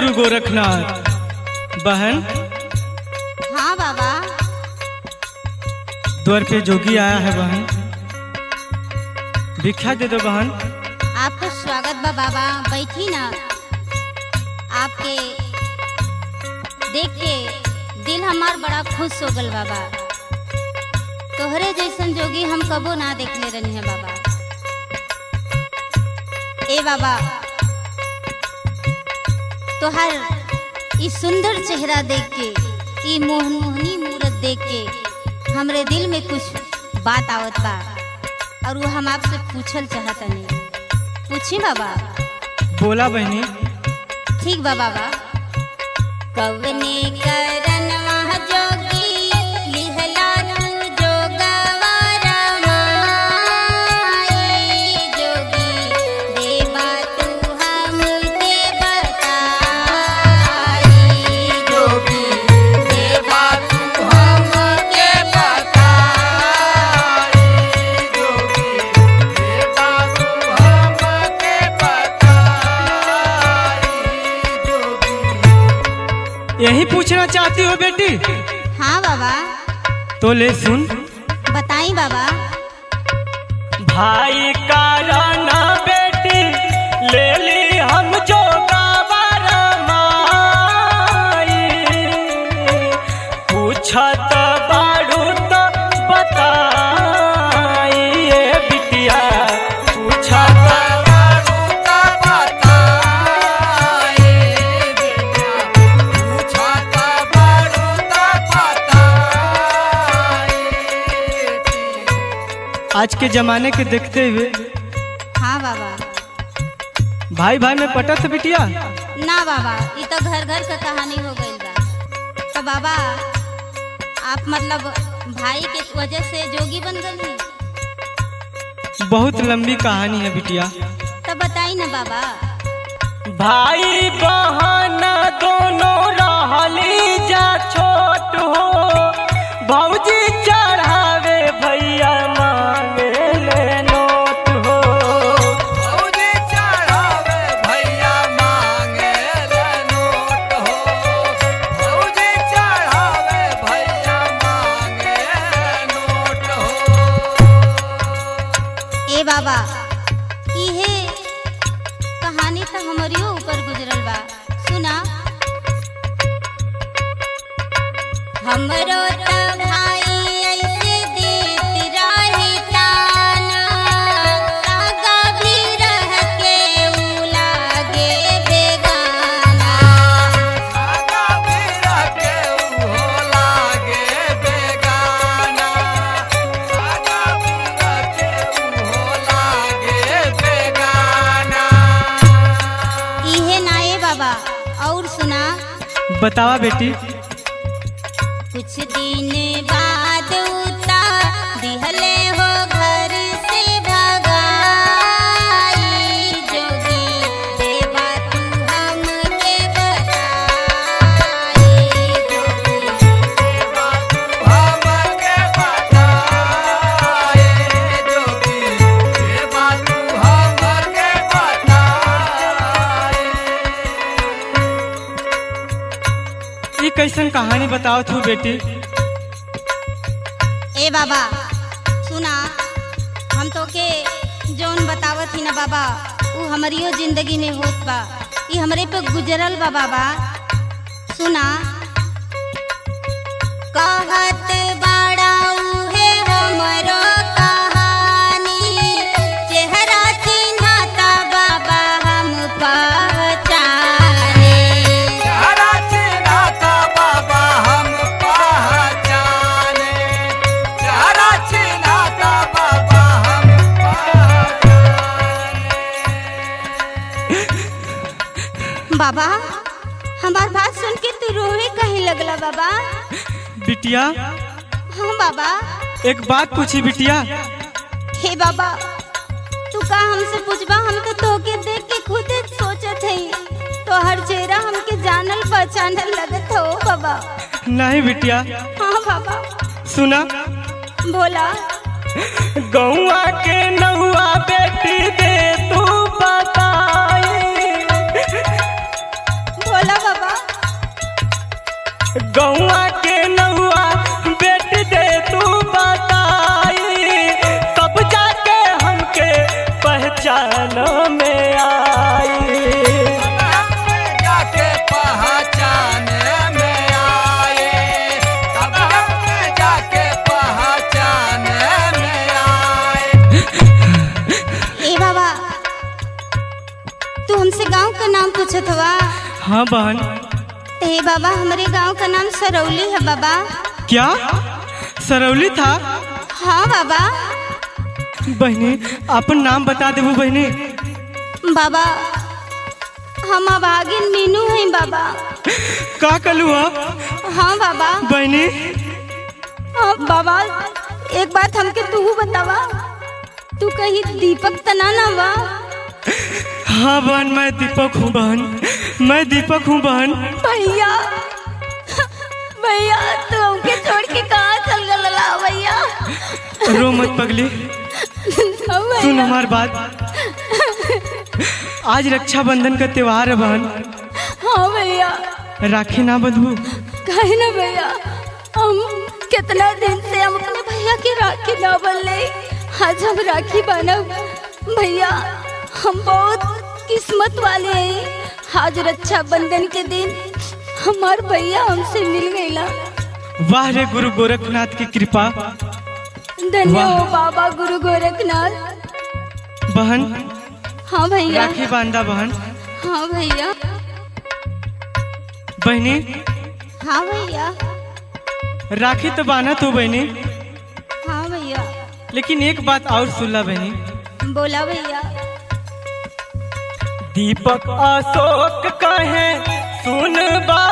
गुरु गोरखनाथ। बहन, हाँ बाबा। द्वार पे जोगी आया है बहन, भिक्षा दे दो बहन। आपका स्वागत बा बाबा, बैठी ना। आपके देख के दिल हमार बड़ा खुश हो गल बाबा। तोहरे जैसन जोगी हम कबो ना देखले रहनी है बाबा। ए बाबा, तोहर ई सुंदर चेहरा देख के, ई मोहनी मूरत देख के हमरे दिल में कुछ बात आवत बा और वो हम आपसे पूछल चाहतनी। पूछी बाबा? बोला बहनी। ठीक बा बाबा। कवने करन वह जोगी लिहला तू जोगवा रमाई, जोगी देवा तू हमके बताई, जोगी देवा तू हमके बताई, जोगी देवा तू हमके बताई, जोगी। यही पूछना चाहती हो बेटी? हाँ बाबा। तो ले सुन। बताई बाबा। भाई कारण बेटी ले ली हम जोगावा रमाई, पूछत बाड़ू तो बताई ये बिटिया, पूछत आज के जमाने के देखते हुए हाँ बाबा। भाई भाई में पटत बिटिया। ना बाबा, ये तो घर घर का कहानी हो गई बा। तो बाबा, आप मतलब भाई के वजह से जोगी बन गई? बहुत लंबी कहानी है बिटिया। तो बताई ना बाबा। भाई बहन दोनों रहली जा छोट हो, भौजी चढ़ावे भैया मांगे ले नोट हो। भौजी चढ़ावे भैया मांगे ले नोट हो, भौजी चढ़ावे भैया मांगे नोट हो। ए बाबा, इहे कहानी तो हमारियो ऊपर गुजरल बा। सुना। हमरो त भाई ऐसे देत रही ताना, तागा भी रह के ऊ लागे बेगाना। आगा भी रखे उहो लागे बेगाना, आगा भी रखे उहो लागे बेगाना। इहे ना ए बाबा, और सुना। बतावा बेटी। कुछ दिन बाद उता दिहले हो घर से भगाई, जोगी देवा तू हमके बताई, जोगी देवा तू हमके बताए, जोगी देवा तू हमके बताए। ये कैसन कहानी बताओ तू बेटी? ए बाबा, सुना। हम तो के जौन बतावत ही ना बाबा, वो हमारियो जिंदगी में होत बा। ये हमरे पे गुजरल बा बाबा। सुना। कहत बाड़ा उहे हमरो कहानी, चेहरा चिन्हता बाबा हम पहचाने। चेहरा चिन्हता बाबा हम पहचाने, चेहरा चिन्हता बाबा हम पहचाने। बाबा, हमार बात सुन के तू रोवे कहीं लगला बाबा? बिटिया, हाँ बाबा। एक बात पूछी बिटिया। हे बाबा, तू का हमसे पूछबा? हम तो तोके देख के खुद सोचत हई, तो हर चेहरा हमके जानल पहचानल लगत हो बाबा। नहीं बिटिया, हाँ बाबा। सुना। बोला। गौआ के नौआ बेटी दे तू बताई, बोला पहचान में आई। जाके पहचान में आए, तब हम जाके पहचान में आए। ए बाबा, तू हमसे गांव का नाम पूछत हवा? हाँ बहन। हे बाबा, हमारे गांव का नाम सरौली है बाबा। क्या सरौली था? हाँ बाबा। बहनी अपन नाम बता देबू बहनी। बाबा, हम अभागिन मीनू हैं बाबा। का कलू हा? हाँ बाबा। बहनी हाँ बाबा, एक बात हमके तू बतावा, तू कहीं दीपक तना ना वा? हाँ बहन, मैं दीपक हूँ बहन, मैं दीपक हूँ बहन। भैया, भैया तू हमके छोड़ के कहाँ चल गला भैया? रो मत पगली, सुन हमार बात। आज रक्षाबंधन का त्योहार है बहन। हाँ भैया। राखी ना बंधू? कहे ना भैया, हम कितना दिन से हम अपने भैया की राखी ना बनले, आज हम राखी बनब भैया। हम बहुत किस्मत वाले हैं। आज रक्षाबंधन के दिन हमार भैया हमसे मिल गईला। वाह रे गुरु गोरखनाथ की कृपा। धन्य हो बाबा गुरु गोरखनाथ। बहन हाँ भैया। राखी बांधा बहन। हाँ भैया। बहनी हाँ भैया। राखी तो बांधा तू बहनी, हाँ भैया। लेकिन एक बात और सुन ला बहनी। बोला भैया। दीपक अशोक कहे सुन बा